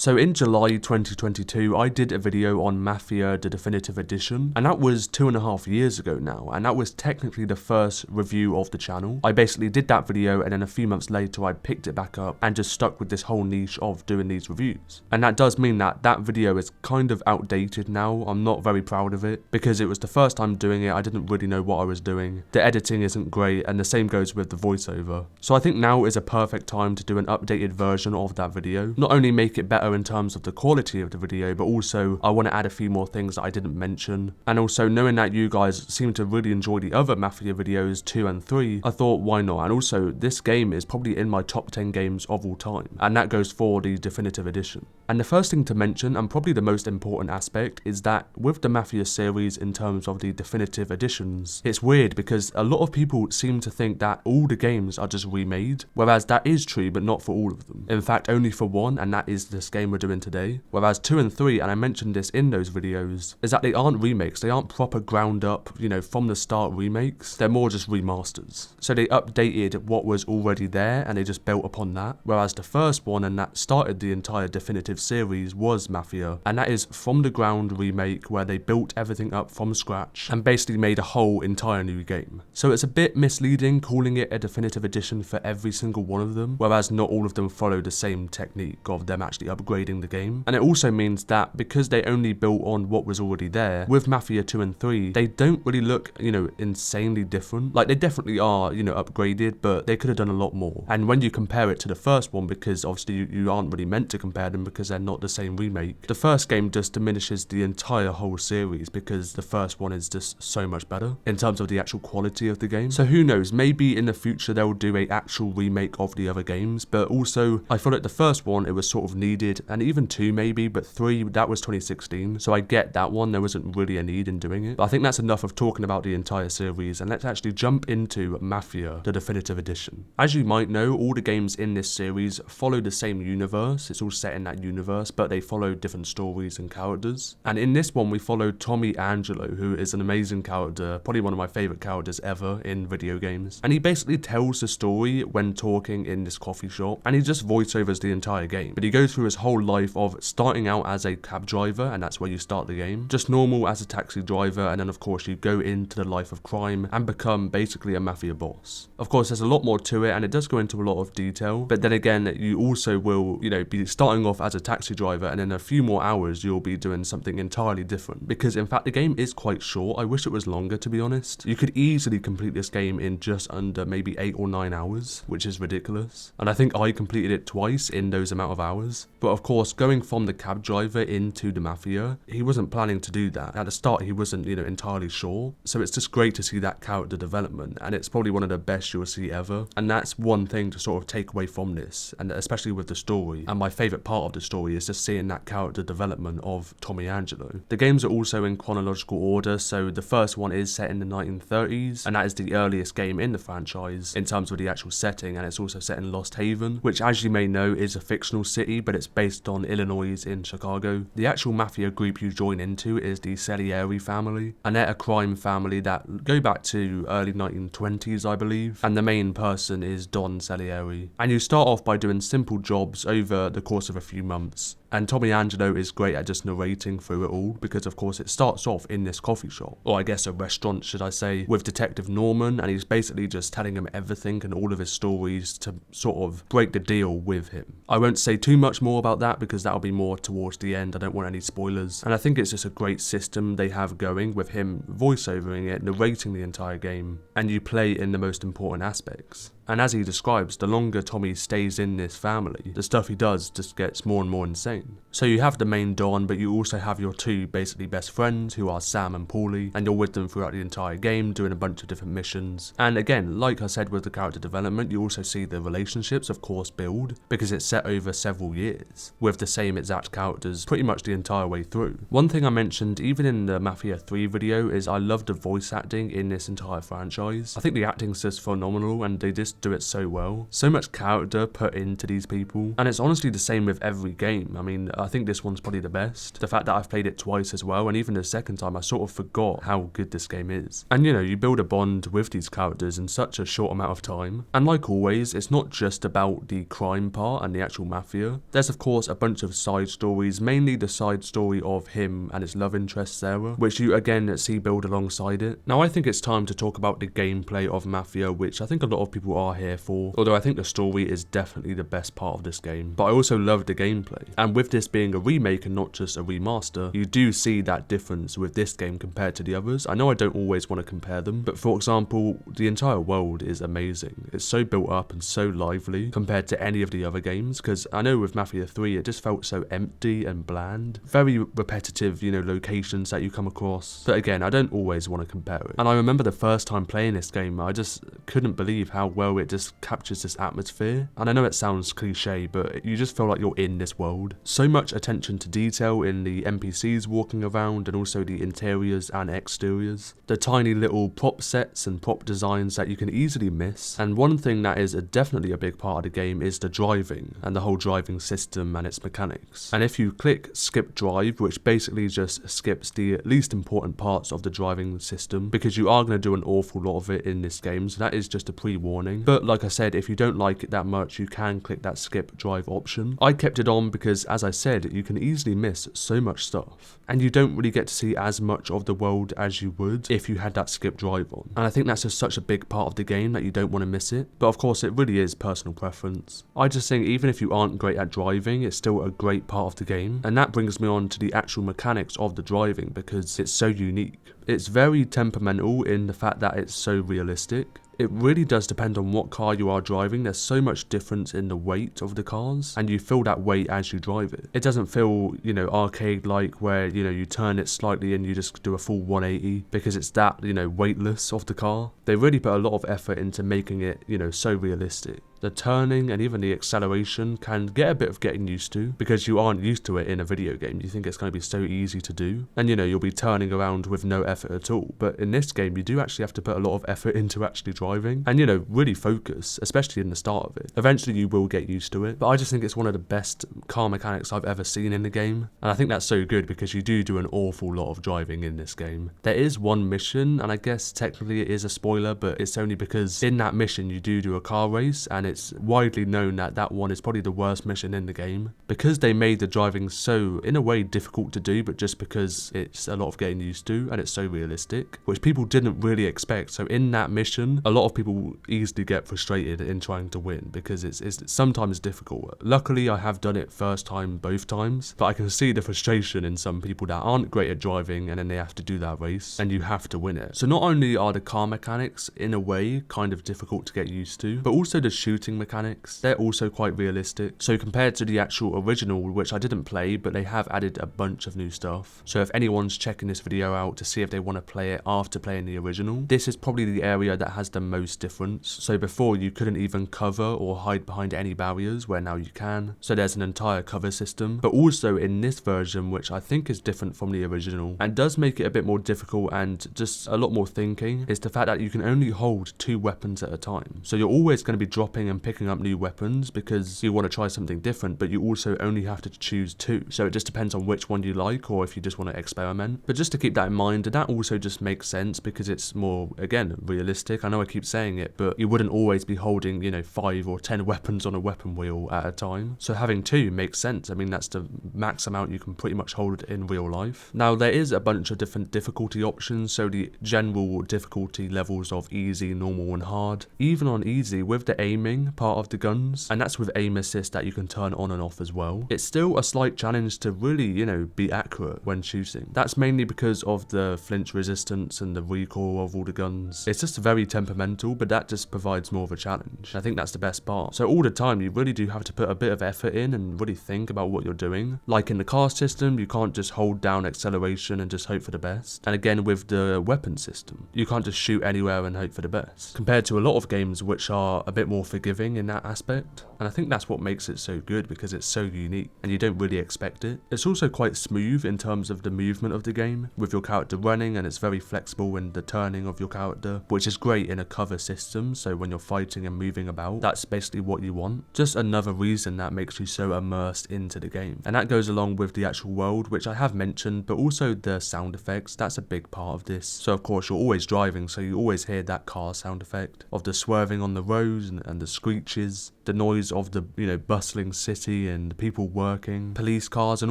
So in July 2022, I did a video on Mafia, the Definitive Edition, and that was 2.5 years ago now, and that was technically the first review of the channel. I basically did that video, and then a few months later I picked it back up and just stuck with this whole niche of doing these reviews. And that does mean that that video is kind of outdated now. I'm not very proud of it, because it was the first time doing it. I didn't really know what I was doing. The editing isn't great, and the same goes with the voiceover. So I think now is a perfect time to do an updated version of that video. Not only make it better in terms of the quality of the video, but also I want to add a few more things that I didn't mention. And also, knowing that you guys seem to really enjoy the other Mafia videos 2 and 3, I thought why not. And also, this game is probably in my top 10 games of all time, and that goes for the Definitive Edition. And the first thing to mention, and probably the most important aspect, is that with the Mafia series in terms of the Definitive Editions, it's weird because a lot of people seem to think that all the games are just remade, whereas that is true, but not for all of them. In fact, only for one, and that is this game we're doing today. Whereas 2 and 3, and I mentioned this in those videos, is that they aren't remakes. They aren't proper ground up, from the start remakes. They're more just remasters. So they updated what was already there and they just built upon that. Whereas the first one, and that started the entire Definitive series, was Mafia, and that is from the ground remake where they built everything up from scratch and basically made a whole entire new game. So it's a bit misleading calling it a Definitive Edition for every single one of them, whereas not all of them follow the same technique of them actually upgrading the game. And it also means that because they only built on what was already there, with Mafia 2 and 3, they don't really look, insanely different. Like, they definitely are, upgraded, but they could have done a lot more. And when you compare it to the first one, because obviously you aren't really meant to compare them because they're not the same remake, the first game just diminishes the entire whole series because the first one is just so much better in terms of the actual quality of the game. So who knows, maybe in the future they'll do a actual remake of the other games, but also I feel like the first one, it was sort of needed, and even 2 maybe, but 3, that was 2016, so I get that one, there wasn't really a need in doing it. But I think that's enough of talking about the entire series, and let's actually jump into Mafia, the Definitive Edition. As you might know, all the games in this series follow the same universe. It's all set in that universe, but they follow different stories and characters. And in this one, we followed Tommy Angelo, who is an amazing character, probably one of my favourite characters ever in video games. And he basically tells the story when talking in this coffee shop, and he just voiceovers the entire game. But he goes through his whole life of starting out as a cab driver, and that's where you start the game, just normal as a taxi driver, and then of course you go into the life of crime and become basically a mafia boss. Of course, there's a lot more to it, and it does go into a lot of detail, but then again, you also will, be starting off as a taxi driver, and in a few more hours you'll be doing something entirely different, because in fact the game is quite short. I wish it was longer, to be honest. You could easily complete this game in just under maybe 8 or 9 hours, which is ridiculous, and I think I completed it twice in those amount of hours. But of course, going from the cab driver into the Mafia, he wasn't planning to do that. At the start he wasn't, entirely sure, so it's just great to see that character development, and it's probably one of the best you'll see ever. And that's one thing to sort of take away from this, and especially with the story, and my favourite part of the story is just seeing that character development of Tommy Angelo. The games are also in chronological order, so the first one is set in the 1930s, and that is the earliest game in the franchise in terms of the actual setting, and it's also set in Lost Haven, which, as you may know, is a fictional city, but it's based on Illinois in Chicago. The actual Mafia group you join into is the Salieri family, and they're a crime family that go back to early 1920s, I believe, and the main person is Don Salieri. And you start off by doing simple jobs over the course of a few months. And Tommy Angelo is great at just narrating through it all, because of course it starts off in this coffee shop, or I guess a restaurant should I say, with Detective Norman, and he's basically just telling him everything and all of his stories to sort of break the deal with him. I won't say too much more about that because that'll be more towards the end. I don't want any spoilers, and I think it's just a great system they have going with him voiceovering it, narrating the entire game, and you play in the most important aspects. And as he describes, the longer Tommy stays in this family, the stuff he does just gets more and more insane. So you have the main Don, but you also have your 2 basically best friends, who are Sam and Paulie, and you're with them throughout the entire game, doing a bunch of different missions. And again, like I said with the character development, you also see the relationships, of course, build, because it's set over several years, with the same exact characters pretty much the entire way through. One thing I mentioned, even in the Mafia 3 video, is I love the voice acting in this entire franchise. I think the acting's just phenomenal, and they just just do it so well. So much character put into these people, and it's honestly the same with every game. I mean, I think this one's probably the best. The fact that I've played it twice as well, and even the second time I sort of forgot how good this game is. And you know, you build a bond with these characters in such a short amount of time. And like always, it's not just about the crime part and the actual mafia. There's of course a bunch of side stories, mainly the side story of him and his love interest Sarah, which you again see build alongside it. Now I think it's time to talk about the gameplay of Mafia, which I think a lot of people are here for, although I think the story is definitely the best part of this game. But I also love the gameplay, and with this being a remake and not just a remaster, you do see that difference with this game compared to the others. I know I don't always want to compare them, but for example, the entire world is amazing. It's so built up and so lively compared to any of the other games, because I know with Mafia 3 it just felt so empty and bland. Very repetitive, you know, locations that you come across. But again, I don't always want to compare it. And I remember the first time playing this game, I just couldn't believe how well it just captures this atmosphere. And I know it sounds cliche, but you just feel like you're in this world. So much attention to detail in the NPCs walking around, and also the interiors and exteriors. The tiny little prop sets and prop designs that you can easily miss. And one thing that is definitely a big part of the game is the driving and the whole driving system and its mechanics. And if you click skip drive, which basically just skips the least important parts of the driving system, because you are going to do an awful lot of it in this game, so that is just a pre-warning. But like I said, if you don't like it that much, you can click that skip drive option. I kept it on because, as I said, you can easily miss so much stuff, and you don't really get to see as much of the world as you would if you had that skip drive on. And I think that's just such a big part of the game that you don't want to miss it. But of course, it really is personal preference. I just think even if you aren't great at driving, it's still a great part of the game. And that brings me on to the actual mechanics of the driving, because it's so unique. It's very temperamental in the fact that it's so realistic. It really does depend on what car you are driving. There's so much difference in the weight of the cars, and you feel that weight as you drive it. It doesn't feel, you know, arcade-like where, you know, you turn it slightly and you just do a full 180, because it's that, you know, weightless of the car. They really put a lot of effort into making it, you know, so realistic. The turning and even the acceleration can get a bit of getting used to, because you aren't used to it in a video game. You think it's going to be so easy to do, and you know, you'll be turning around with no effort at all. But in this game, you do actually have to put a lot of effort into actually driving, and you know, really focus, especially in the start of it. Eventually you will get used to it, but I just think it's one of the best car mechanics I've ever seen in the game, and I think that's so good because you do an awful lot of driving in this game. There is one mission, and I guess technically it is a spoiler, but it's only because in that mission you do a car race, and it's widely known that that one is probably the worst mission in the game, because they made the driving so, in a way, difficult to do, but just because it's a lot of getting used to and it's so realistic, which people didn't really expect. So in that mission, a lot of people easily get frustrated in trying to win, because it's sometimes difficult. Luckily, I have done it first time both times, but I can see the frustration in some people that aren't great at driving, and then they have to do that race and you have to win it. So not only are the car mechanics in a way kind of difficult to get used to, but also the shooting mechanics, they're also quite realistic. So compared to the actual original, which I didn't play, but they have added a bunch of new stuff. So if anyone's checking this video out to see if they want to play it after playing the original, this is probably the area that has the most difference. So before you couldn't even cover or hide behind any barriers, where now you can. So there's an entire cover system. But also in this version, which I think is different from the original and does make it a bit more difficult and just a lot more thinking, is the fact that you can only hold 2 weapons at a time. So you're always going to be dropping and picking up new weapons because you want to try something different, but you also only have to choose 2. So it just depends on which one you like, or if you just want to experiment. But just to keep that in mind, and that also just makes sense because it's more, again, realistic. I know I keep saying it, but you wouldn't always be holding, you know, 5 or 10 weapons on a weapon wheel at a time. So having 2 makes sense. I mean, that's the max amount you can pretty much hold in real life. Now, there is a bunch of different difficulty options, so the general difficulty levels of easy, normal, and hard. Even on easy, with the aiming part of the guns, and that's with aim assist that you can turn on and off as well, it's still a slight challenge to really, you know, be accurate when shooting. That's mainly because of the flinch resistance and the recoil of all the guns. It's just very temperamental, but that just provides more of a challenge. I think that's the best part. So all the time, you really do have to put a bit of effort in and really think about what you're doing. Like in the car system, you can't just hold down acceleration and just hope for the best. And again, with the weapon system, you can't just shoot anywhere and hope for the best. Compared to a lot of games which are a bit more forgiving forgiving in that aspect, and I think that's what makes it so good, because it's so unique and you don't really expect it. It's also quite smooth in terms of the movement of the game, with your character running, and it's very flexible in the turning of your character, which is great in a cover system, so when you're fighting and moving about, that's basically what you want. Just another reason that makes you so immersed into the game. And that goes along with the actual world, which I have mentioned, but also the sound effects. That's a big part of this. So of course you're always driving, so you always hear that car sound effect of the swerving on the roads and the screeches, the noise of the, bustling city and people working, police cars, and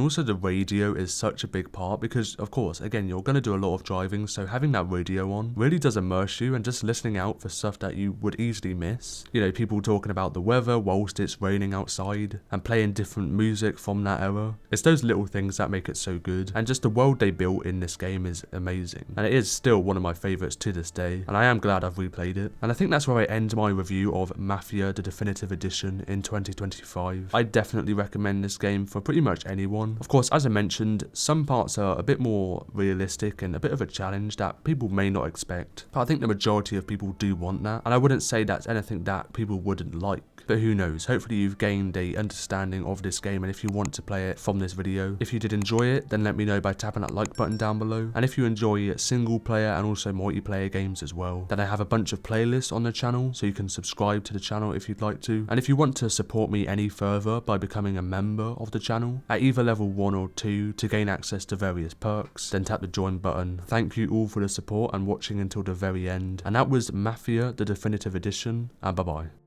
also the radio is such a big part, because of course, again, you're going to do a lot of driving, so having that radio on really does immerse you, and just listening out for stuff that you would easily miss. People talking about the weather whilst it's raining outside, and playing different music from that era. It's those little things that make it so good, and just the world they built in this game is amazing, and it is still one of my favourites to this day, and I am glad I've replayed it. And I think that's where I end my review of Mafia the Definitive Edition in 2025. I definitely recommend this game for pretty much anyone. Of course, as I mentioned, some parts are a bit more realistic and a bit of a challenge that people may not expect, but I think the majority of people do want that, and I wouldn't say that's anything that people wouldn't like. But who knows, hopefully you've gained a understanding of this game, and if you want to play it from this video. If you did enjoy it, then let me know by tapping that like button down below. And if you enjoy single player and also multiplayer games as well, then I have a bunch of playlists on the channel, so you can subscribe to the channel if you'd like to. And if you want to support me any further by becoming a member of the channel at either level 1 or 2 to gain access to various perks, then tap the join button. Thank you all for the support and watching until the very end. And that was Mafia the Definitive Edition, and bye bye.